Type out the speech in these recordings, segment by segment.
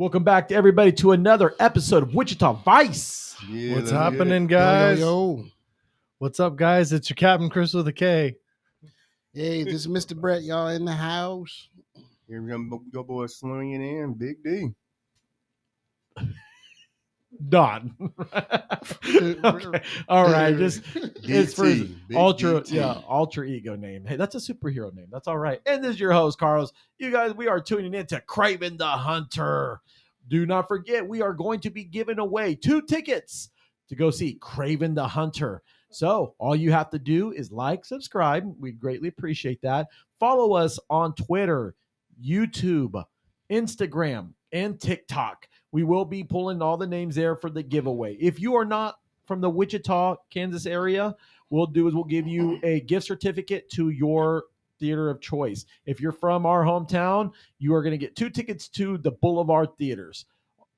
Welcome back to everybody to another episode of Wichita Vice. Yeah, What's let's get happening, it. guys? Yo. What's up, guys? It's your Captain Chris with a K. Hey, this is Mr. Brett. Y'all in the house? Here we go, your boy slinging in, Big D. Don. Okay. All right. It's for his Big ultra, DT. ultra ego name. Hey, that's a superhero name. That's all right. And this is your host, Carlos. You guys, we are tuning in to Kraven the Hunter. Do not forget, we are going to be giving away 2 tickets to go see Kraven the Hunter. So all you have to do is like, subscribe. We'd greatly appreciate that. Follow us on Twitter, YouTube, Instagram, and TikTok. We will be pulling all the names there for the giveaway. If you are not from the Wichita, Kansas area, we'll give you a gift certificate to your theater of choice. If you're from our hometown, you are going to get 2 tickets to the Boulevard Theaters.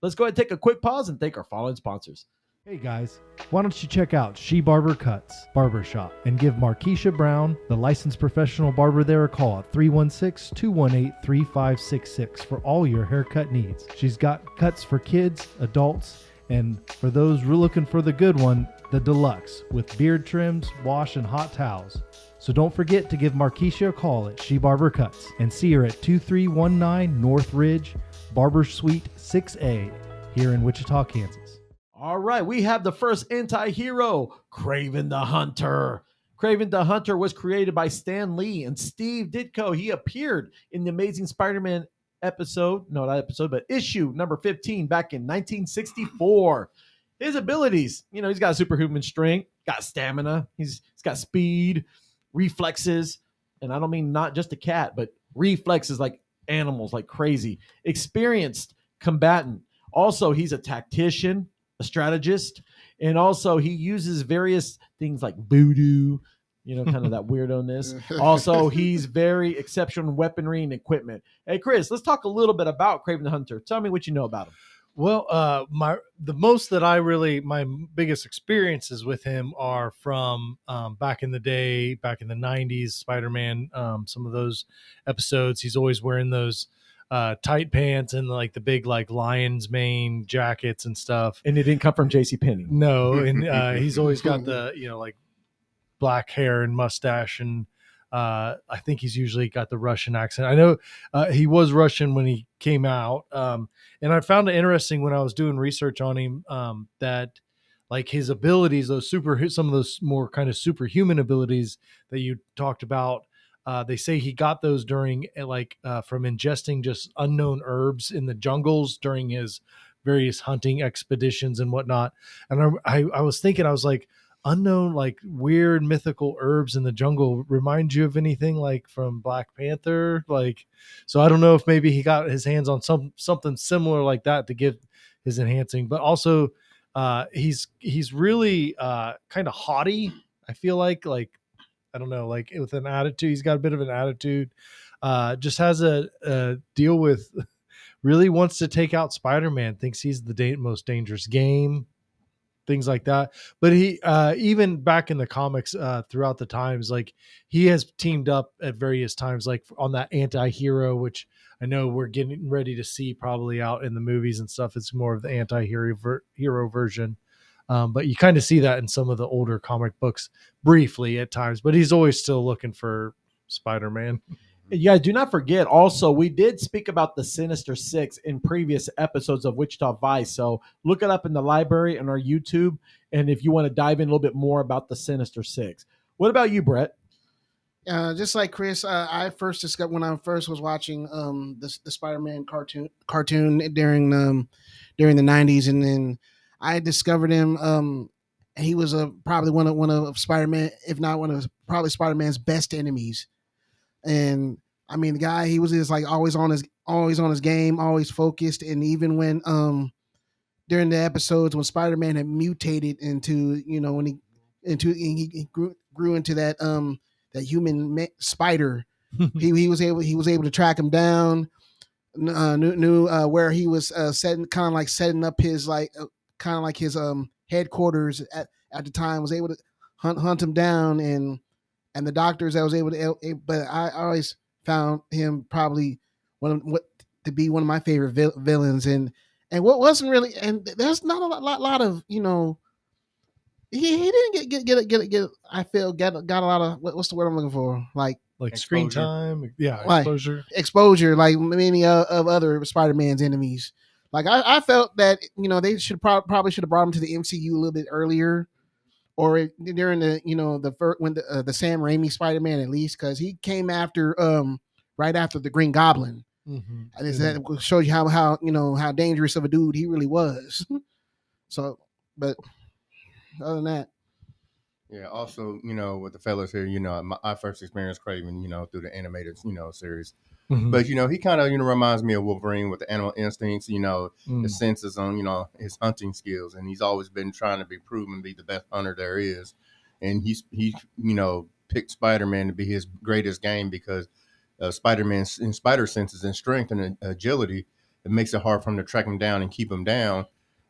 Let's go ahead and take a quick pause and thank our following sponsors. Hey guys, why don't you check out She Barber Cuts Barbershop and give Markeisha Brown, the licensed professional barber there, a call at 316-218-3566 for all your haircut needs. She's got cuts for kids, adults, and for those looking for the good one, the deluxe with beard trims, wash, and hot towels. So don't forget to give Markeisha a call at She Barber Cuts and see her at 2319 North Ridge, Barber Suite 6A here in Wichita, Kansas. All right, we have the first anti-hero, Kraven the Hunter. Kraven the Hunter was created by Stan Lee and Steve Ditko. He appeared in the Amazing Spider-Man issue number 15 back in 1964. His abilities, he's got superhuman strength, got stamina, he's got speed, reflexes, and I don't mean not just a cat, but reflexes like animals, like crazy. Experienced combatant. Also, he's a tactician, a strategist, and also he uses various things like voodoo, kind of that weirdo-ness. Also, he's very exceptional in weaponry and equipment. Hey, Chris, let's talk a little bit about Kraven the Hunter. Tell me what you know about him. Well, my biggest experiences with him are from back in the day, back in the 90s, Spider-Man, some of those episodes. He's always wearing those tight pants and like the big like lion's mane jackets and stuff. And it didn't come from JCPenney. No, and he's always got the like black hair and mustache, and I think he's usually got the Russian accent. I know he was Russian when he came out, and I found it interesting when I was doing research on him that like his abilities, some of those more kind of superhuman abilities that you talked about. They say he got those during from ingesting just unknown herbs in the jungles during his various hunting expeditions and whatnot. And I was thinking, I was like, unknown, like weird mythical herbs in the jungle remind you of anything like from Black Panther? Like, so I don't know if maybe he got his hands on something similar like that to give his enhancing, but also he's really kind of haughty. I feel like I don't know, like with an attitude. He's got a bit of an attitude. Just has a deal with, really wants to take out Spider-Man, thinks he's the most dangerous game, things like that. But he, even back in the comics, throughout the times, like he has teamed up at various times, like on that anti-hero, which I know we're getting ready to see probably out in the movies and stuff. It's more of the anti-hero hero version. But you kind of see that in some of the older comic books briefly at times, but he's always still looking for Spider-Man. Yeah, do not forget, also, we did speak about the Sinister Six in previous episodes of Wichita Vice, so look it up in the library and our YouTube, and if you want to dive in a little bit more about the Sinister Six. What about you, Brett? Just like Chris, I first discovered when I first was watching the Spider-Man cartoon during the 90s, and then I discovered him. He was probably one of Spider-Man, if not one of probably Spider-Man's best enemies. And I mean, the guy, he was just like always on his game, always focused. And even when during the episodes when Spider-Man had mutated into, when he grew into that human spider, he was able to track him down. Knew where he was setting up his his headquarters at the time, was able to hunt him down, and the doctors that was able to, but I always found him probably to be one of my favorite villains, and what wasn't really, and there's not a lot of he didn't get I feel got a lot of what's the word I'm looking for, like screen Exposure. time, yeah, Right. exposure. like many of other Spider-Man's enemies. Like I felt that they should probably should have brought him to the MCU a little bit earlier, or during the when the Sam Raimi Spider-Man, at least, because he came after right after the Green Goblin, Mm-hmm. and that shows you how how dangerous of a dude he really was. So, but other than that, Yeah. Also, with the fellas here, I first experienced Kraven, through the animated, series. Mm-hmm. But he kind of reminds me of Wolverine with the animal instincts, Mm. his senses on his hunting skills, and he's always been trying to be proven to be the best hunter there is. And he picked Spider-Man to be his greatest game because Spider-Man's in spider senses and strength and agility, it makes it hard for him to track him down and keep him down.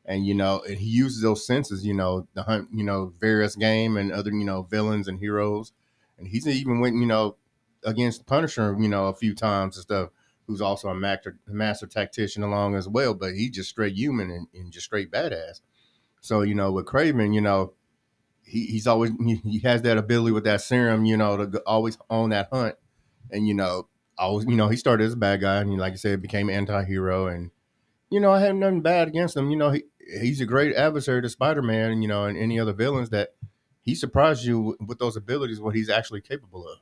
And and he uses those senses, to hunt various game and other villains and heroes. And he's even went against Punisher, a few times and stuff, who's also a master tactician along as well, but he's just straight human and just straight badass. So, with Kraven, he's always, he has that ability with that serum, to always own that hunt. And, always, he started as a bad guy and like you said, became anti-hero. And, I have nothing bad against him. He's a great adversary to Spider-Man, and any other villains that he surprised you with those abilities, what he's actually capable of.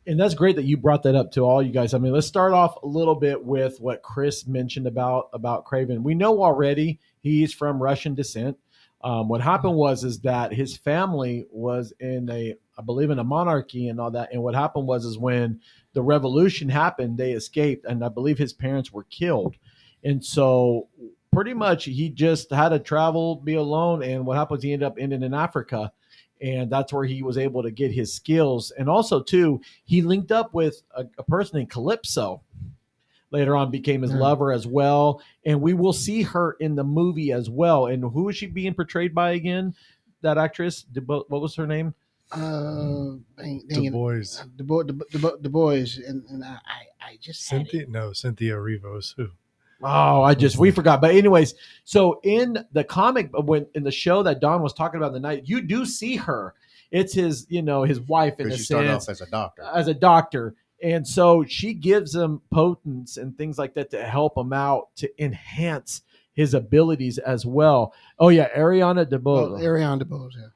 And that's great that you brought that up to all you guys. I mean, let's start off a little bit with what Chris mentioned about Kraven. We know already he's from Russian descent. What happened is that his family was I believe in a monarchy and all that. And what happened is when the revolution happened, they escaped, and I believe his parents were killed. And so pretty much he just had to travel, be alone. And what happened was he ended up ending in Africa. And that's where he was able to get his skills. And also, too, he linked up with a person named Calypso. Later on, became his lover as well. And we will see her in the movie as well. And who is she being portrayed by again? That actress? What was her name? The boys. The boys. And I just Cynthia Erivo's who. Oh, we forgot. But anyways, so in the comic, in the show that Don was talking about the night, you do see her. It's his, his wife in a She started off sense. as a doctor. And so she gives him potence and things like that to help him out to enhance his abilities as well. Oh yeah, Ariana DeBose. Ariana DeBose, yeah.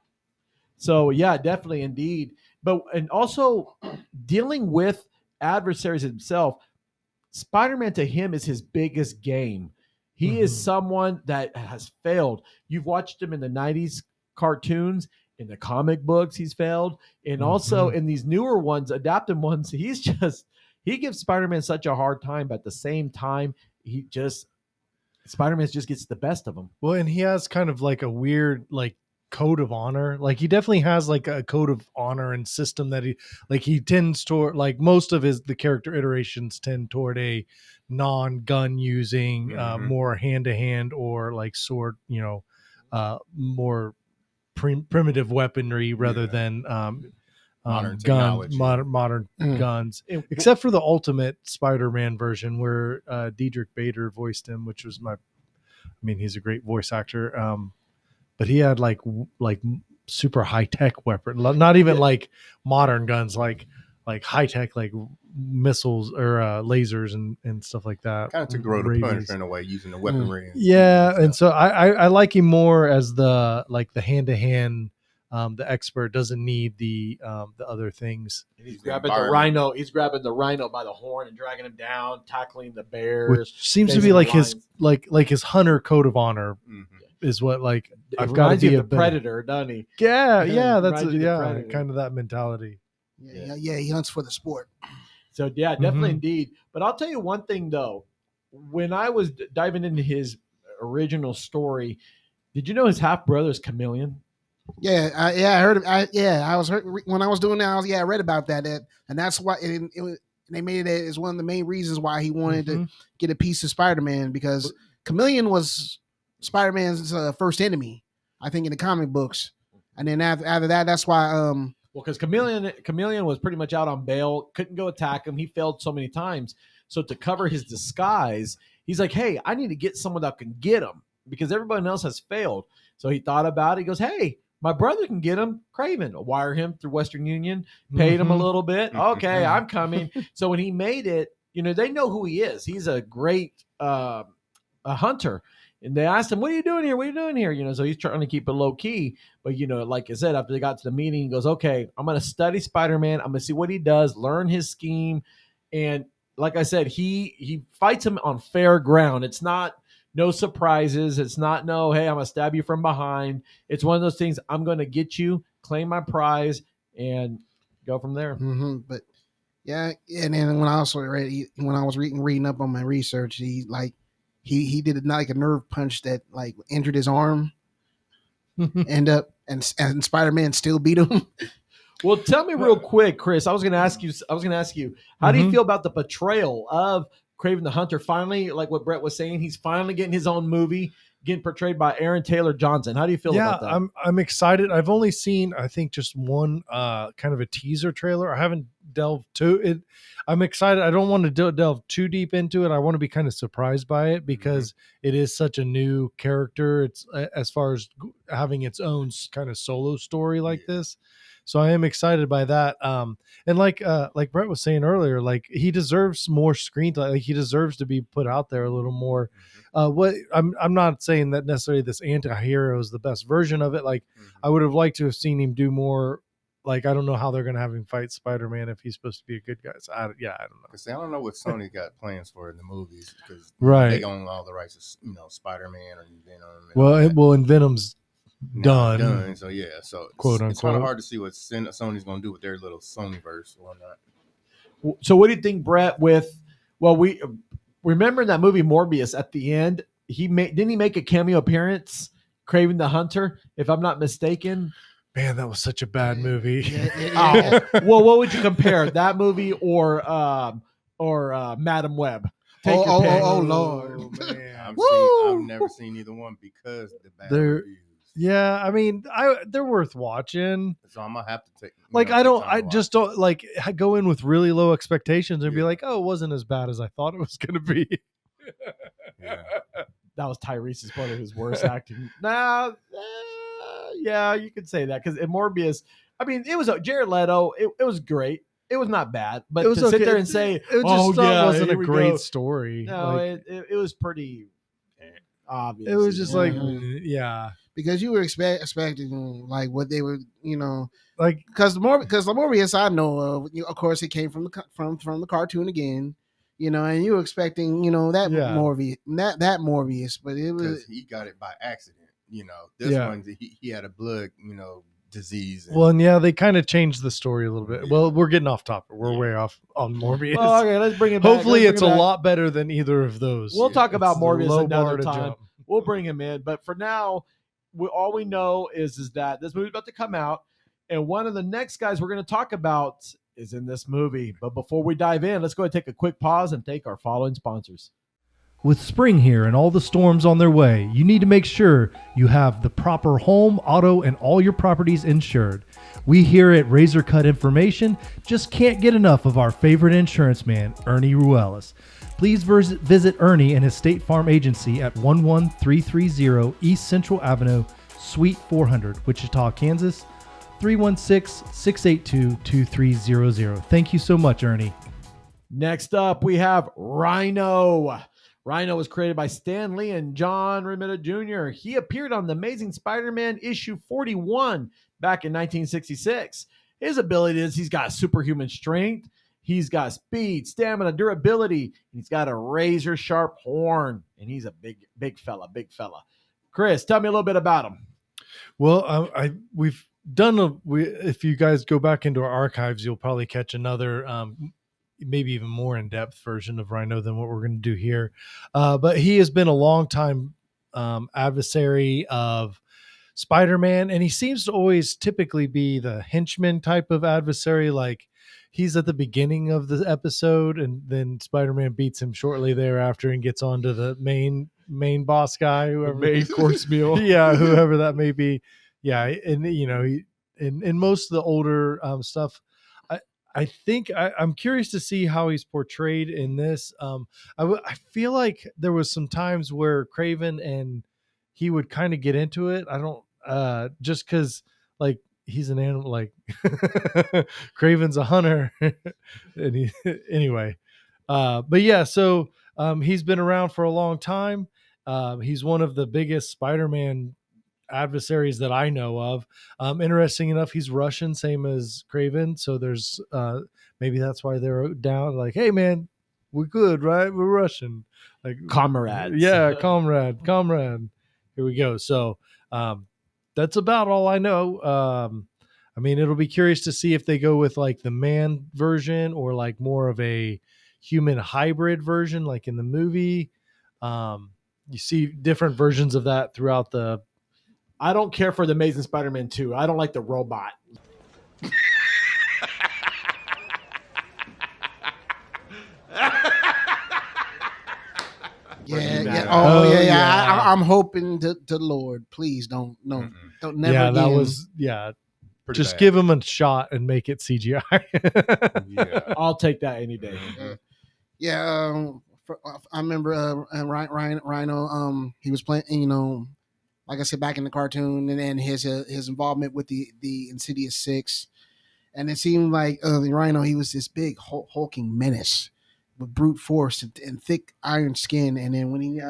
So yeah, definitely indeed. And also dealing with adversaries himself. Spider-Man to him is his biggest game. He is someone that has failed. You've watched him in the 90s cartoons, in the comic books, he's failed. And also in these newer ones, adapted ones, he gives Spider-Man such a hard time. But at the same time, Spider-Man just gets the best of him. Well, and he has kind of like a weird, like, code of honor. Like he definitely has like a code of honor and system that he tends toward, like most of the character iterations tend toward a non-gun using, more hand-to-hand or like sword, more primitive weaponry rather than Modern guns, except for the Ultimate Spider-Man version where Diedrich Bader voiced him, which was he's a great voice actor. But he had like super high tech weapon, not even like modern guns, like high tech, like missiles or lasers and stuff like that. Kind of took the road to Punisher in a way, using the weaponry. And so I like him more as the hand to hand. The expert doesn't need the other things. And he's grabbing the Rhino. He's grabbing the Rhino by the horn and dragging him down, tackling the bears. Which seems to be like his his hunter code of honor. Is what I've got to be a predator, doesn't he? Yeah, that's kind of that mentality. Yeah, he hunts for the sport. So yeah, definitely indeed. But I'll tell you one thing though, when I was diving into his original story, did you know his half brother is Chameleon? Yeah, I heard. I was when I was doing that. I read about that, and that's why they made it as one of the main reasons why he wanted to get a piece of Spider-Man, because Chameleon was Spider-Man's first enemy, I think, in the comic books. And then after that, that's why. Because Chameleon was pretty much out on bail, couldn't go attack him. He failed so many times. So to cover his disguise, he's like, hey, I need to get someone that can get him because everybody else has failed. So he thought about it. He goes, hey, my brother can get him. Kraven, wire him through Western Union, paid him a Mhm. little bit. Okay, I'm coming. So when he made it, they know who he is. He's a great a hunter. And they asked him, what are you doing here? What are you doing here? So he's trying to keep it low key. But, like I said, after they got to the meeting, he goes, okay, I'm going to study Spider-Man. I'm going to see what he does, learn his scheme. And like I said, he fights him on fair ground. It's not no surprises. It's not hey, I'm going to stab you from behind. It's one of those things. I'm going to get you, claim my prize, and go from there. Mm-hmm. But yeah, and then when I was reading up on my research, he did like a nerve punch that like injured his arm, and Spider-Man still beat him. Well, tell me real quick, Chris. I was going to ask you, how do you feel about the portrayal of Kraven the Hunter? Finally, like what Brett was saying, he's finally getting his own movie, getting portrayed by Aaron Taylor Johnson. How do you feel about that? I'm excited. I've only seen, I think, just one kind of a teaser trailer. I haven't delved to it. I'm excited. I don't want to delve too deep into it. I want to be kind of surprised by it because it is such a new character. It's as far as having its own kind of solo story like this. So I am excited by that. And like Brett was saying earlier, like he deserves more screen time. Like he deserves to be put out there a little more. What I'm not saying that necessarily this anti-hero is the best version of it. Like I would have liked to have seen him do more. Like I don't know how they're going to have him fight Spider-Man if he's supposed to be a good guy. So I don't know. Because I don't know what Sony got plans for in the movies because Right. they own all the rights to Spider-Man or Venom. And Venom's done. So yeah, so Quote it's kind unquote. of hard to see what Sony's going to do with their little Sonyverse or not. So what do you think, Brett? We remember in that movie Morbius at the end, didn't he make a cameo appearance, Kraven the Hunter, if I'm not mistaken? Man, that was such a bad movie. Yeah. Well, what would you compare that movie or Madam Web? Take your pick. Oh, Lord. Man. I've never seen either one because of the bad reviews. Yeah, I mean, they're worth watching. So I'm gonna have to take. I just don't like go in with really low expectations and be like, oh, it wasn't as bad as I thought it was going to be. Yeah. That was Tyrese's brother who's worst acting. Yeah, you could say that because in Morbius, I mean, it was Jared Leto. It was great. It was not bad, but It was to sit okay. there and say, It wasn't a great story. No, Like, it was pretty obvious. it was just like, Mhm. yeah, Because you were expecting like what they were, like because the Morbius I know of, of course, it came from the cartoon again, and you were expecting, that Yeah. Morbius, but it was Because he got it by accident. This Yeah. one he had a blood, disease. well, and yeah, they kind of changed the story a little bit. Yeah. Well, we're getting off topic. We're way off on Morbius. Oh, okay, let's bring it back. Hopefully, Let's it's bring a it back. lot better than either of those. We'll talk about It's the Morbius low another bar to time. jump. We'll bring him in, but for now, all we know is that this movie's about to come out, and one of the next guys we're going to talk about is in this movie. But before we dive in, let's go ahead and take a quick pause and thank our following sponsors. With spring here and all the storms on their way, you need to make sure you have the proper home, auto, and all your properties insured. We here at Razor Cut Information just can't get enough of our favorite insurance man, Ernie Ruelas. Please visit Ernie and his State Farm agency at 11330 East Central Avenue, Suite 400, Wichita, Kansas, 316-682-2300. Thank you so much, Ernie. Next up, we have Rhino. Rhino was created by Stan Lee and John Romita Jr. He appeared on The Amazing Spider-Man issue 41 back in 1966. His ability is he's got superhuman strength, he's got speed, stamina, durability, he's got a razor sharp horn, and he's a big fella. Chris, tell me a little bit about him. Well, we've done if you guys go back into our archives, you'll probably catch another maybe even more in-depth version of Rhino than what we're going to do here. But he has been a long time adversary of Spider-Man, and he seems to always typically be the henchman type of adversary. Like he's at the beginning of the episode, and then Spider-Man beats him shortly thereafter and gets on to the main boss guy, whoever Main course meal. yeah, whoever that may be. Yeah, and in most of the older stuff, I think I'm curious to see how he's portrayed in this. I feel like there was some times where Kraven and he would kind of get into it. I don't just because like he's an animal, like Kraven's a hunter, and he anyway. But yeah, so he's been around for a long time. He's one of the biggest Spider-Man adversaries that I know of. Interesting enough, he's Russian, same as Kraven. So there's maybe that's why they're down. Like, hey man, we're good, right? We're Russian, like Comrades. Yeah, comrade. Here we go. So that's about all I know. I mean, it'll be curious to see if they go with like the man version or like more of a human hybrid version, like in the movie. You see different versions of that throughout the. I don't care for the Amazing Spider-Man 2. I don't like the robot. Yeah. Oh, Oh, yeah. yeah. I'm hoping to the Lord, please don't never. Yeah, that again. was Pretty just bad. give him a shot and make it CGI. Yeah. I'll take that any day. Yeah. I remember Rhino. He was playing. Like I said, back in the cartoon, and then his involvement with the Insidious Six, and it seemed like the Rhino, he was this big hulking menace with brute force and thick iron skin. And then when he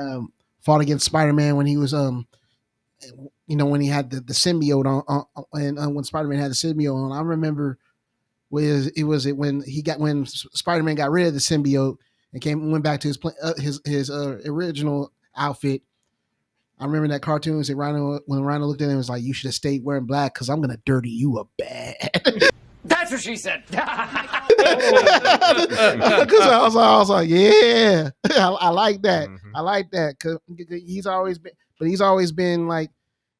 fought against Spider-Man, when he was when he had the symbiote on and when Spider-Man had the symbiote on, I remember when Spider-Man got rid of the symbiote and went back to his original outfit. I remember that cartoon said when Rhino looked at him, it was like, you should have stayed wearing black because I'm gonna dirty you up bad. That's what she said. Because I was like, yeah, I like that. I like that because he's always been like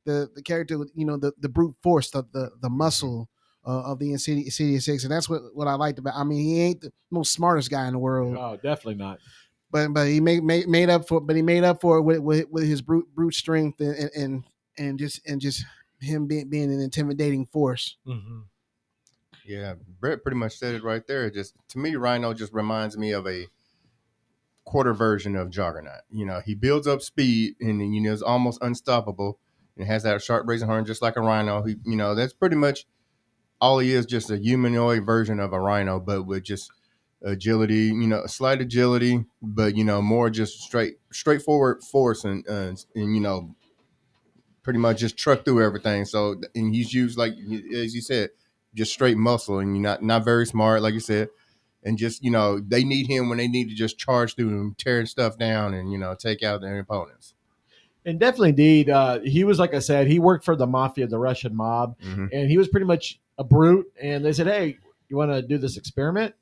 the character with the brute force, the muscle of the Insidious Six, and that's what I liked about. I mean, he ain't the most smartest guy in the world. Oh, definitely not. But he made up for it with his brute strength and just him being an intimidating force. Mm-hmm. Yeah, Brett pretty much said it right there. Just to me, Rhino just reminds me of a quarter version of Juggernaut. He builds up speed and is almost unstoppable and has that sharp brazen horn just like a rhino. That's pretty much all he is, just a humanoid version of a rhino, but with just agility, a slight agility, but more just straightforward force and pretty much just truck through everything. So, and he's used, like as you said, just straight muscle, and you're not very smart, like you said, and just they need him when they need to just charge through and tear stuff down and take out their opponents. And definitely, indeed, he was, like I said, he worked for the mafia, the Russian mob, and he was pretty much a brute. And they said, "Hey, you want to do this experiment?"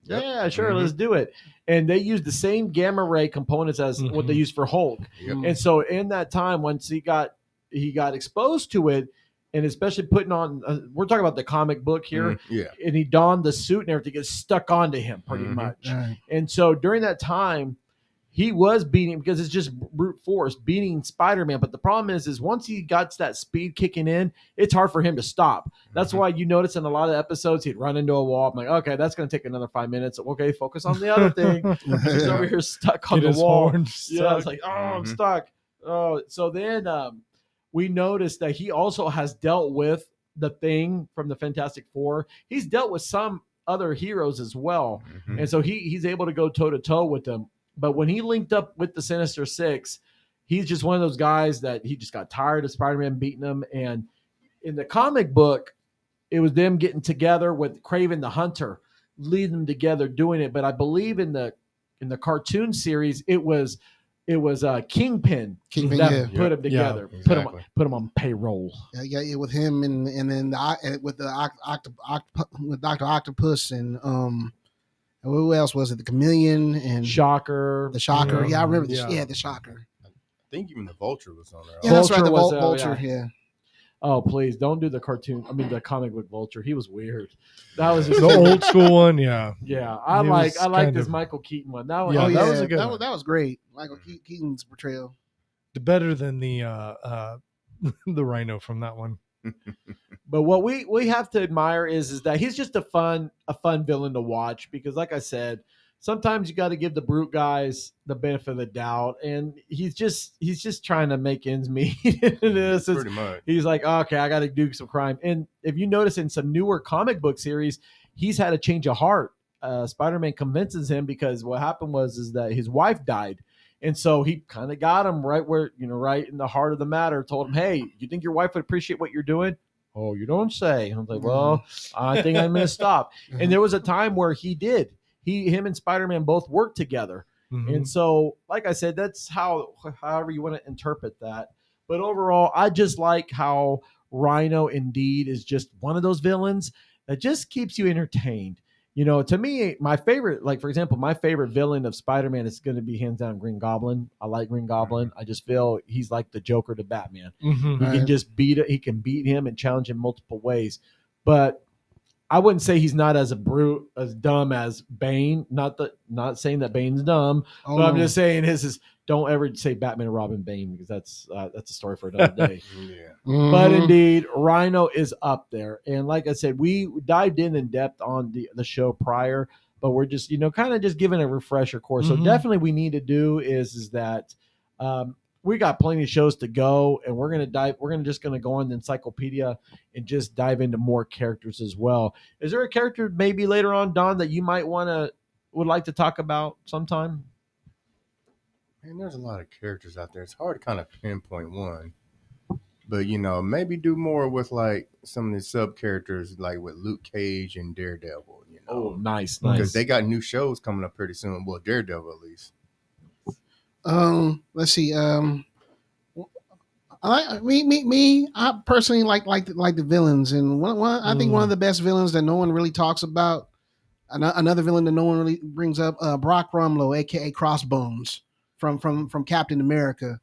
Yep. Yeah, sure, let's do it. And they used the same gamma ray components as what they used for Hulk. Yep. And so, in that time, once he got exposed to it, and especially putting on, we're talking about the comic book here, and he donned the suit and everything, it stuck onto him pretty much. Right. And so during that time, he was beating, because it's just brute force, beating Spider-Man. But the problem is once he got that speed kicking in, it's hard for him to stop. That's why you notice in a lot of episodes, he'd run into a wall. I'm like, okay, that's going to take another 5 minutes. Okay, focus on the other thing. He's over here stuck on the wall. Yeah, I was like, I'm stuck. Oh, so then we noticed that he also has dealt with the Thing from the Fantastic Four. He's dealt with some other heroes as well. And so he's able to go toe-to-toe with them. But when he linked up with the Sinister Six, he's just one of those guys that he just got tired of Spider-Man beating him. And in the comic book, it was them getting together with Kraven the Hunter, leading them together doing it. But I believe in the cartoon series, it was Kingpin that put them together, exactly. put them on payroll. Yeah, with him and then with Dr. Octopus and who else was it? The Chameleon and Shocker. The Shocker. Yeah, I remember this. Yeah. Yeah, the Shocker. I think even the Vulture was on there. Yeah, that's right. The Vulture was, Vulture. Yeah. Oh, please don't do the cartoon. I mean, the comic book Vulture. He was weird. That was just The old school one, yeah. Yeah, I He like was this of- Michael Keaton one. That one. Yeah, Oh, that yeah, was a good one. That was great. Michael Keaton's portrayal. Better than the the Rhino from that one. But what we have to admire is that he's just a fun villain to watch because, like I said, sometimes you got to give the brute guys the benefit of the doubt, and he's just trying to make ends meet. In this, Pretty much. he's like, okay, I got to do some crime. And if you notice in some newer comic book series, he's had a change of heart. Spider-Man convinces him because what happened was that his wife died. And so he kind of got him right where, right in the heart of the matter, told him, hey, you think your wife would appreciate what you're doing? Oh, you don't say. I was like, well, I think I'm going to stop. And there was a time where he did. Him and Spider-Man both worked together. Mhm. And so, like I said, that's however you want to interpret that. But overall, I just like how Rhino indeed is just one of those villains that just keeps you entertained. To me, my favorite, like for example, my favorite villain of Spider-Man is going to be hands down Green Goblin. I like Green Goblin. I just feel he's like the Joker to Batman. Mhm. He can just beat it. He can beat him and challenge him multiple ways. But I wouldn't say he's not as dumb as Bane. Not saying that Bane's dumb, Oh, but I'm no. just saying his is don't ever say Batman and Robin Bane because that's a story for another day. Yeah. But Mhm. indeed, Rhino is up there. And like I said, we dived in depth on the show prior, but we're just, kind of just giving a refresher course. So Mhm. definitely we need to do is that we got plenty of shows to go and we're going to just going to go on the encyclopedia and just dive into more characters as well. Is there a character maybe later on, Don, that you might would like to talk about sometime? Man, there's a lot of characters out there. It's hard to kind of pinpoint one. But maybe do more with like some of the sub characters, like with Luke Cage and Daredevil. Oh, nice. Because they got new shows coming up pretty soon. Well, Daredevil at least. Let's see. I personally like the villains, and I think one of the best villains that no one really talks about. Another villain that no one really brings up, Brock Rumlow, aka Crossbones, from Captain America.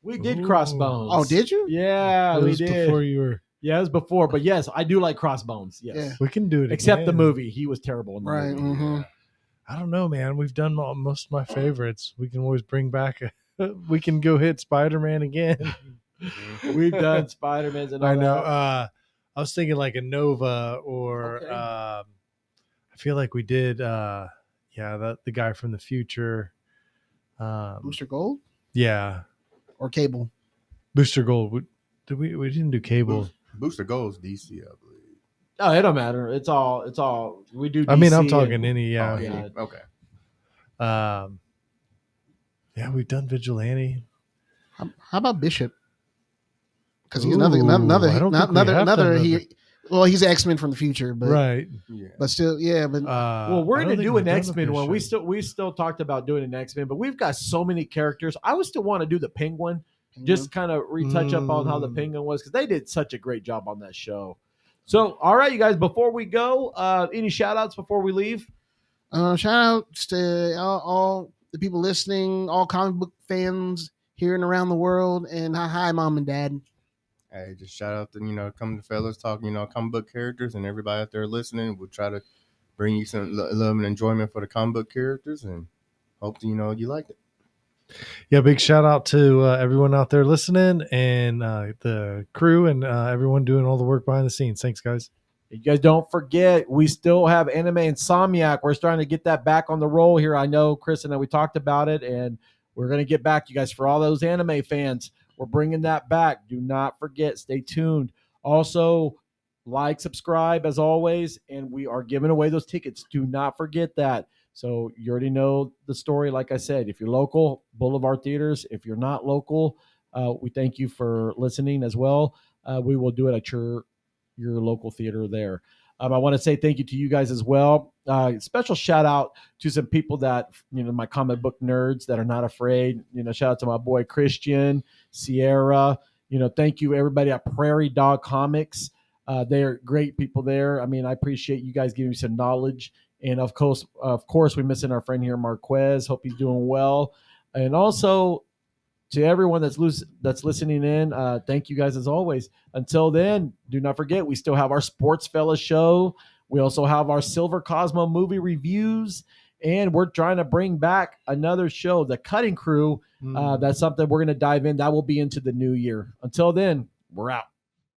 We did Ooh. Crossbones. Oh, did you? Yeah, It we was did. before you were. Yeah, it was before, but yes, I do like Crossbones. Yes, Yeah. We can do it except the again. movie, he was terrible in the Right. movie. Mm-hmm. I don't know, man. We've done most of my favorites. We can always bring back. We can go hit Spider-Man again. We've done Spider-Man's and all I know. that. I was thinking like a Nova, or Okay. I feel like we did. The guy from the future. Booster Gold Yeah, or Cable? Booster Gold. We didn't do Cable. Booster Goes DC, I believe. Oh, it don't matter. It's all we do. I mean, I'm DC talking and- any. Yeah. Oh, yeah. Okay. Yeah, we've done Vigilante. How about Bishop? Because he's Ooh, I don't think we have done Well, he's X-Men from the future, but Right. Yeah. but still, yeah. But Well, we're I don't gonna think do we've an done a X-Men one. Bishop. We still talked about doing an X-Men, but we've got so many characters. I would still want to do the Penguin. Just kind of retouch up on how the Penguin was because they did such a great job on that show. So, all right, you guys, before we go, any shout outs before we leave? shout outs to all the people listening, all comic book fans here and around the world, and hi, Mom and Dad. Hey, just shout out to come to fellas talk comic book characters, and everybody out there listening. We'll try to bring you some love and enjoyment for the comic book characters, and hope you liked it. Yeah, big shout out to everyone out there listening, and the crew, and everyone doing all the work behind the scenes. Thanks, guys. You guys don't forget, we still have Anime Insomniac. We're starting to get that back on the roll here. I know Chris and I, we talked about it, and we're going to get back, you guys, for all those anime fans. We're bringing that back. Do not forget. Stay tuned. Also, like, subscribe, as always, and we are giving away those tickets. Do not forget that. So you already know the story. Like I said, if you're local, Boulevard Theaters. If you're not local, we thank you for listening as well. We will do it at your local theater there. I want to say thank you to you guys as well. Special shout out to some people that, my comic book nerds that are not afraid. Shout out to my boy Christian, Sierra. Thank you everybody at Prairie Dog Comics. They're great people there. I mean, I appreciate you guys giving me some knowledge. And of course, we're missing our friend here, Marquez. Hope he's doing well. And also to everyone that's listening in, thank you guys as always. Until then, do not forget, we still have our Sports Fellas show. We also have our Silver Cosmo movie reviews. And we're trying to bring back another show, The Cutting Crew. That's something we're going to dive in. That will be into the new year. Until then, we're out.